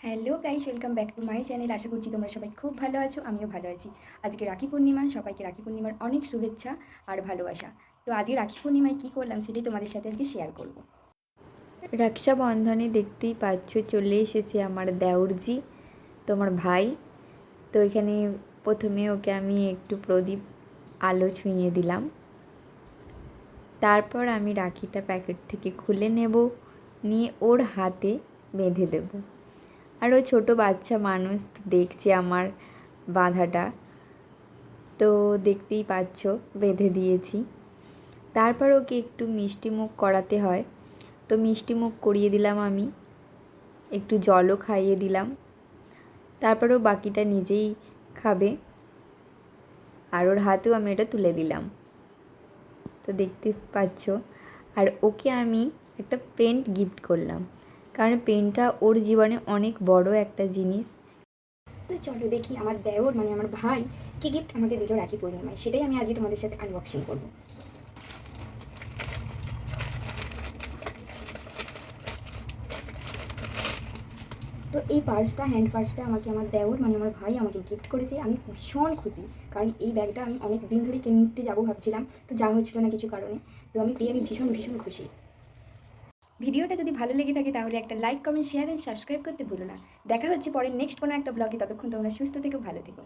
Hello guys, welcome back to my channel. আশা করছি তোমরা সবাই খুব ভালো আছো, আমিও ভালো আছি। আজকে রাখি পূর্ণিমা, সবাইকে রাখি পূর্ণিমার অনেক শুভেচ্ছা আর ভালোবাসা। তো আজকে রাখি পূর্ণিমায় কী করলাম সেটাই তোমাদের সাথে আজকে শেয়ার করব। রক্ষাবন্ধনে দেখতেই পাচ্ছ চলে এসেছে আমার দেওরজি, তোমার ভাই। তো এখানে প্রথমে ওকে আমি একটু প্রদীপ আলো ছুঁয়ে দিলাম। তারপর আমি রাখিটা প্যাকেট থেকে খুলে নেব, নিয়ে ওর হাতে বেঁধে দেব। আর ও ছোটো বাচ্চা মানুষ, তো দেখছে আমার বাঁধাটা, তো দেখতেই পাচ্ছ বেঁধে দিয়েছি। তারপর ওকে একটু মিষ্টি মুখ করাতে হয়, তো মিষ্টি মুখ করিয়ে দিলাম আমি, একটু জলও খাইয়ে দিলাম। তারপরেও বাকিটা নিজেই খাবে, আর ওর হাতেও আমি এটা তুলে দিলাম, তো দেখতে পাচ্ছ। আর ওকে আমি একটা পেন্ট গিফট করলাম, কারণ পেনটা ওর জীবনে অনেক বড় একটা জিনিস। তো চলো দেখি আমার দেওর মানে আমার ভাই কী গিফট আমাকে দিল রাখি পূর্ণিমায়, সেটাই আমি আজকে তোমাদের সাথে আনবক্সিং করব। তো এই পার্সটা, হ্যান্ড পার্সটা আমাকে আমার দেওর মানে আমার ভাই আমাকে গিফট করেছে। আমি ভীষণ খুশি, কারণ এই ব্যাগটা আমি অনেক দিন ধরে কিনতে যাবো ভাবছিলাম, তো যাওয়া হচ্ছিল না কিছু কারণে। তো আমি পেয়ে আমি ভীষণ ভীষণ খুশি। ভিডিওটা যদি ভালো লেগে থাকে তাহলে একটা like, comment, share and subscribe করতে ভুলো না। দেখা হচ্ছে পরের নেক্সট কোনো একটা ব্লগে। ততক্ষণ তোমরা সুস্থ থেকো, ভালো থেকো।